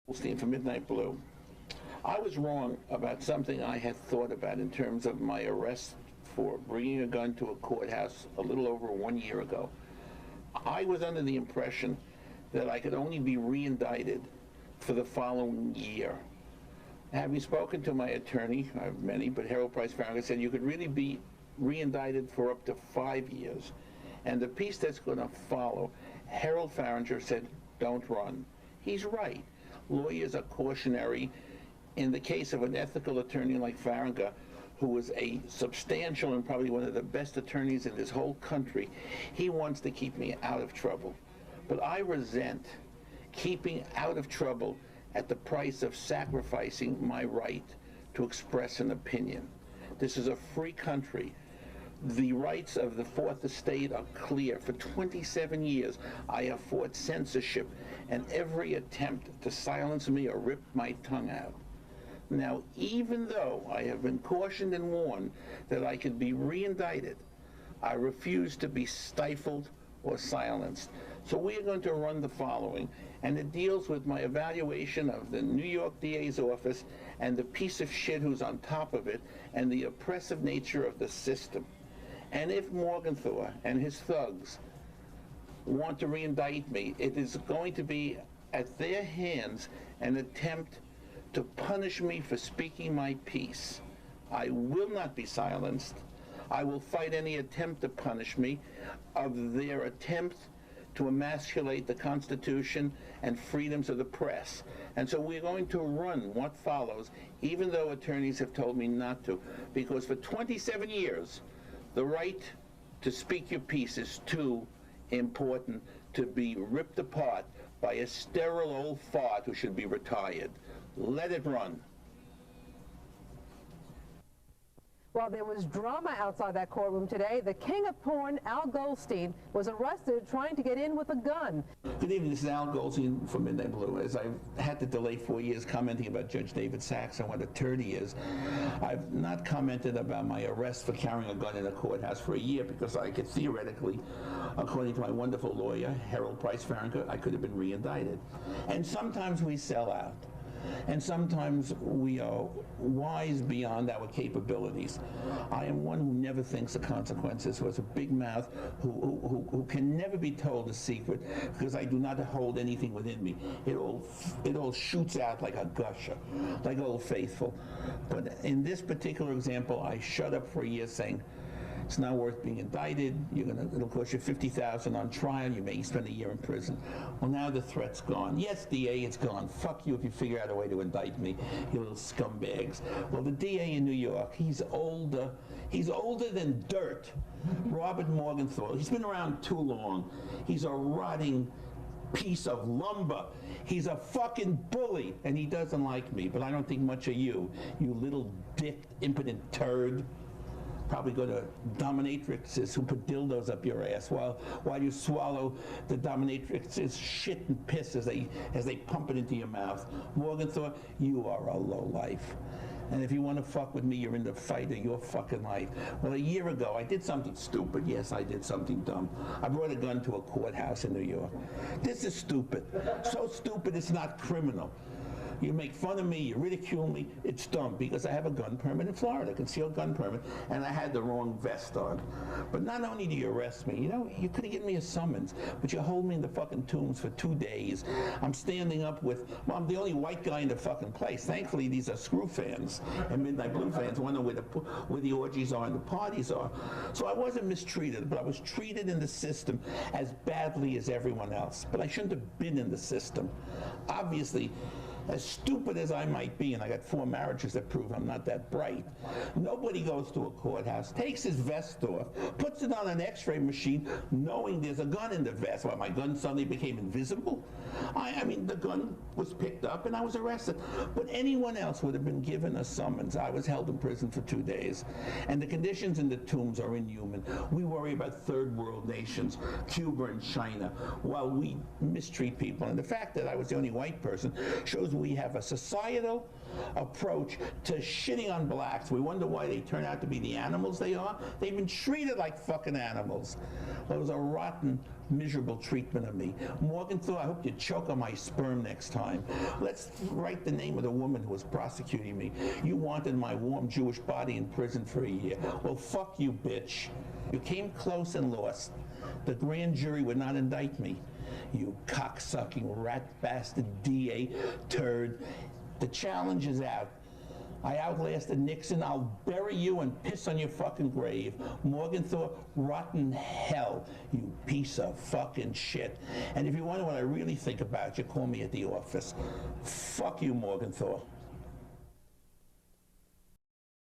Goldstein for Midnight Blue. I was wrong about something I had thought about in terms of my arrest for bringing a gun to a courthouse a little over 1 year ago. I was under the impression that I could only be re-indicted for the following year. Having spoken to my attorney, I have many, but Harold Price Farragut said you could really be re-indicted for up to 5 years. And the piece that's going to follow, Harold Farragut said, don't run. He's right. Lawyers are cautionary. In the case of an ethical attorney like Farragut, who was a substantial and probably one of the best attorneys in this whole country, he wants to keep me out of trouble. But I resent keeping out of trouble at the price of sacrificing my right to express an opinion. This is a free country. The rights of the Fourth Estate are clear. For 27 years, I have fought censorship and every attempt to silence me or rip my tongue out. Now, even though I have been cautioned and warned that I could be re-indicted, I refuse to be stifled or silenced. So we are going to run the following, and it deals with my evaluation of the New York DA's office and the piece of shit who's on top of it and the oppressive nature of the system. And if Morgenthau and his thugs want to re-indict me, it is going to be at their hands an attempt to punish me for speaking my piece. I will not be silenced. I will fight any attempt to punish me of their attempt to emasculate the Constitution and freedoms of the press. And so we're going to run what follows, even though attorneys have told me not to, because for 27 years, the right to speak your piece is too important to be ripped apart by a sterile old fart who should be retired. Let it run. Well, there was drama outside that courtroom today. The king of porn, Al Goldstein, was arrested trying to get in with a gun. Good evening, this is Al Goldstein from Midnight Blue. As I've had to delay 4 years commenting about Judge David Sachs and what a turd he is, I've not commented about my arrest for carrying a gun in a courthouse for a year because I could theoretically, according to my wonderful lawyer, Harold Price Farragut, I could have been re-indicted. And sometimes we sell out. And sometimes we are wise beyond our capabilities. I am one who never thinks of consequences, who has a big mouth, who can never be told a secret because I do not hold anything within me. It all shoots out like a gusher, like Old Faithful. But in this particular example, I shut up for a year saying, it's not worth being indicted. It'll cost you $50,000 on trial. You may spend a year in prison. Well, now the threat's gone. Yes, DA, it's gone. Fuck you if you figure out a way to indict me, you little scumbags. Well, the DA in New York, he's older. He's older than dirt. Robert Morgenthau. He's been around too long. He's a rotting piece of lumber. He's a fucking bully, and he doesn't like me. But I don't think much of you, you little dick, impotent turd. Probably go to dominatrixes who put dildos up your ass while you swallow the dominatrixes' shit and piss as they pump it into your mouth. Morgenthau, you are a lowlife. And if you want to fuck with me, you're in the fight of your fucking life. Well, a year ago, I did something stupid. Yes, I did something dumb. I brought a gun to a courthouse in New York. This is stupid. So stupid, it's not criminal. You make fun of me, you ridicule me, it's dumb because I have a gun permit in Florida, concealed gun permit, and I had the wrong vest on. But not only do you arrest me, you could have given me a summons, but you hold me in the fucking tombs for 2 days. I'm standing up with, well, I'm the only white guy in the fucking place. Thankfully, these are screw fans and Midnight Blue fans who know where the orgies are and the parties are. So I wasn't mistreated, but I was treated in the system as badly as everyone else. But I shouldn't have been in the system. Obviously, as stupid as I might be, and I got 4 marriages that prove I'm not that bright, nobody goes to a courthouse, takes his vest off, puts it on an x-ray machine, knowing there's a gun in the vest. Well, my gun suddenly became invisible? I mean, the gun was picked up and I was arrested. But anyone else would have been given a summons. I was held in prison for 2 days. And the conditions in the tombs are inhuman. We worry about third world nations, Cuba and China, while we mistreat people. And the fact that I was the only white person shows we have a societal approach to shitting on blacks. We wonder why they turn out to be the animals they are. They've been treated like fucking animals. Well, it was a rotten, miserable treatment of me. Morgenthau, I hope you choke on my sperm next time. Let's write the name of the woman who was prosecuting me. You wanted my warm Jewish body in prison for a year. Well, fuck you, bitch. You came close and lost. The grand jury would not indict me. You cocksucking rat bastard DA turd. The challenge is out. I outlasted Nixon. I'll bury you and piss on your fucking grave. Morgenthau, rotten hell, you piece of fucking shit. And if you wonder what I really think about you, call me at the office. Fuck you, Morgenthau.